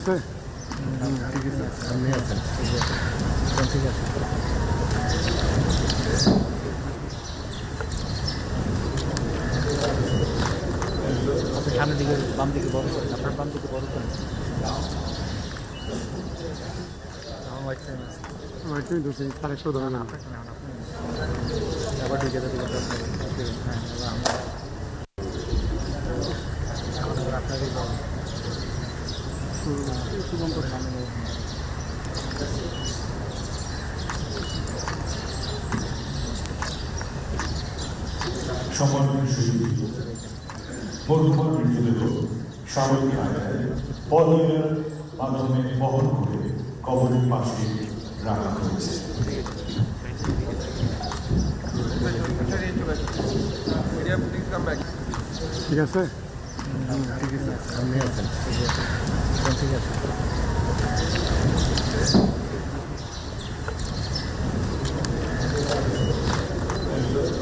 ঠিক আছে, আপনি আছেন, ঠিক আছে। আপনার সামনের দিকে বাম দিকে বড় করেন, আপনার বাম দিকে বড় করেন। আমার হোয়াইট টাইম আছে, হোয়াইট টাইম ধরছি, তার একশো ধরে না। আবার ঢুকে যাবে, হ্যাঁ, আপনারই বড় সম্মানিত সুযোগ পরপর মৃতদেহ সামরিক আয়নায় পলিওর মাধ্যমে বহন করে কবরের পাশে রাখা হয়েছে। ঠিক আছে, ঠিক আছে, আপনি আছেন, ঠিক আছে।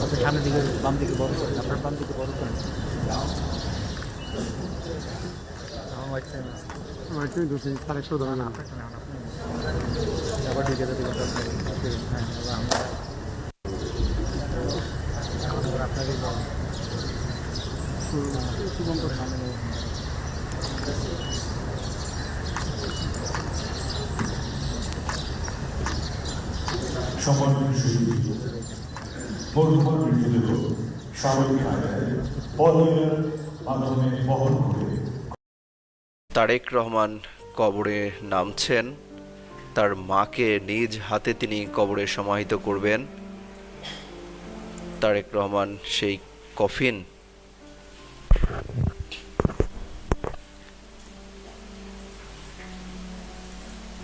আপনার সামনের দিকে বাম দিকে বড় করেন, আপনার বাম দিকে বড় করেন। আমার হোয়াইট টাইম আছে, হোয়াইট টাইম ধরছি, তার একশো ধরে না। আবার ঢুকে যাবে, হ্যাঁ, আপনারই বড় সম্মানিত সুযোগ পরপর মৃতদেহ সামরিক আয়নায় পলিওর মাধ্যমে বহন করে তারেক রহমান কবরে নামছেন। তার মাকে নিজ হাতে তিনি কবরে সমাহিত করবেন। তারেক রহমান সেই কফিন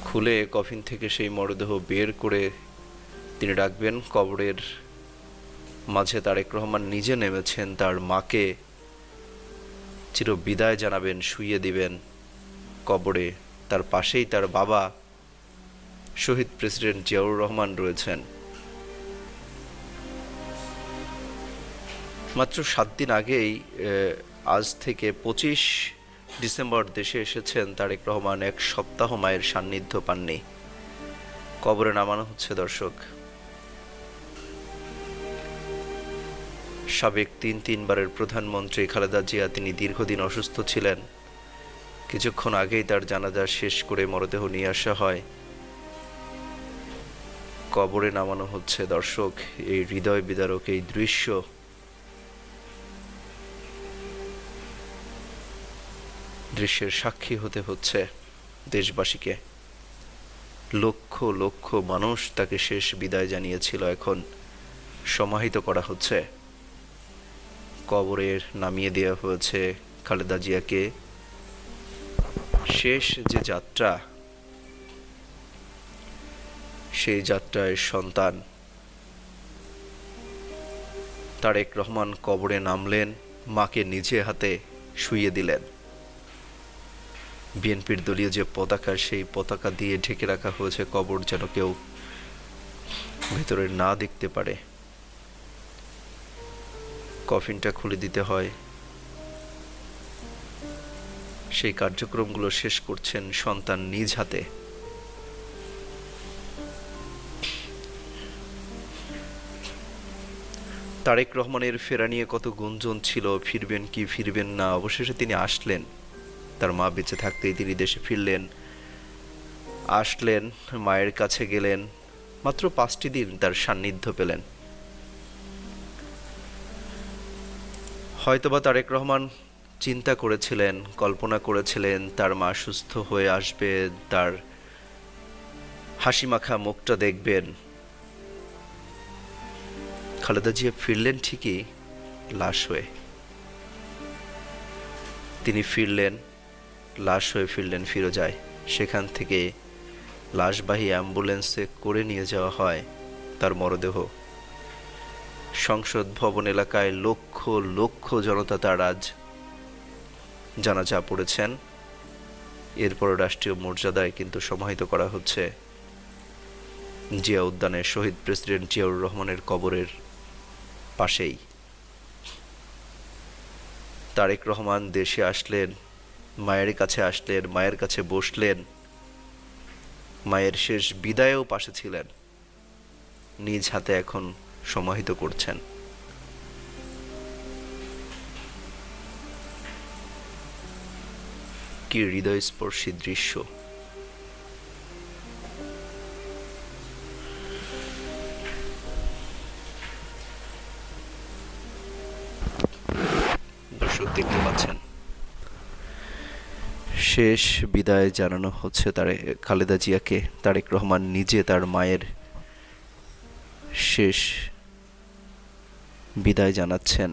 খুলে কফিন থেকে সেই মরদেহ বের করে তিনি রাখবেন কবরের মাঝে। তারেক রহমান নিজে নেমেছেন, তার মাকে চির বিদায় জানাবেন, শুইয়ে দিবেন কবরে। তার পাশেই তার বাবা শহীদ প্রেসিডেন্ট জিয়াউর রহমান রয়েছেন। মাত্র 7 দিন আগেই আজ থেকে 25 ডিসেম্বর দেশে এসেছেন তারেক রহমান। 1 সপ্তাহ মায়ের সান্নিধ্য পাননি। কবরে নামানো হচ্ছে দর্শক। সাবেক 3 বারের প্রধানমন্ত্রী খালেদা জিয়া, তিনি দীর্ঘদিন অসুস্থ ছিলেন। কিছুক্ষণ আগেই তার জানাজা শেষ করে মরদেহ নিয়ে আসা হয়, কবরে নামানো হচ্ছে দর্শক। এই হৃদয় বিদারক এই দৃশ্য দৃশ্যের সাক্ষী হতে হচ্ছে দেশবাসীকে। লক্ষ লক্ষ মানুষ তাকে শেষ বিদায় জানিয়েছিল, এখন সমাহিত করা হচ্ছে। কবরে নামিয়ে দেওয়া হয়েছে খালেদা জিয়াকে। শেষ যে যাত্রা, সেই যাত্রায় সন্তান তারেক রহমান কবরে নামলেন, মাকে নিজে হাতে শুইয়ে দিলেন। বিএনপির দলীয় যে পতাকা, সেই পতাকা দিয়ে ঢেকে রাখা হয়েছে কবর, যেন কেউ ভেতরে না দেখতে পারে। কফিনটা খুলে দিতে হয়, সেই কার্যক্রমগুলো শেষ করছেন সন্তান নিজ হাতে। তারেক রহমানের ফেরা নিয়ে কত গুঞ্জন ছিল, ফিরবেন কি ফিরবেন না। অবশেষে তিনি আসলেন, তার মা বেঁচে থাকতেই তিনি দেশে ফিরলেন। আসলেন, মায়ের কাছে গেলেন, মাত্র 5টি দিন তার সান্নিধ্য পেলেন। হয়তোবা তারেক রহমান চিন্তা করেছিলেন, কল্পনা করেছিলেন তার মা সুস্থ হয়ে আসবে, তার হাসিমাখা মুখটা দেখবেন। খালেদা জিয়া ফিরলেন ঠিকই, লাশ হয়ে। তিনি ফিরলেন, লাশ হয়ে ফিরলেন ফিরোজায়। সেখান থেকে লাশবাহী অ্যাম্বুলেন্সে করে নিয়ে যাওয়া হয় তার মরদেহ। সংসদ ভবন এলাকায় লক্ষ লক্ষ জনতা তার আজ জানাজা পড়েছেন। এরপর রাষ্ট্রীয় মর্যাদায় কিন্তু সমাহিত করা হচ্ছে জিয়া উদ্যানে শহীদ প্রেসিডেন্ট জিয়াউর রহমানের কবরের পাশেই। তারেক রহমান দেশে আসলেন মায়ের কাছে আসলেন, মায়ের কাছে বসলেন, মায়ের শেষ বিদায়েও পাশে ছিলেন, নিজ হাতে এখন সমাহিত করছেন। কি হৃদয়স্পর্শী দৃশ্য। দর্শক দেখতে পাচ্ছেন, শেষ বিদায় জানানো হচ্ছে খালেদা জিয়াকে। তারেক রহমান নিজে তার মায়ের শেষ বিদায় জানাচ্ছেন।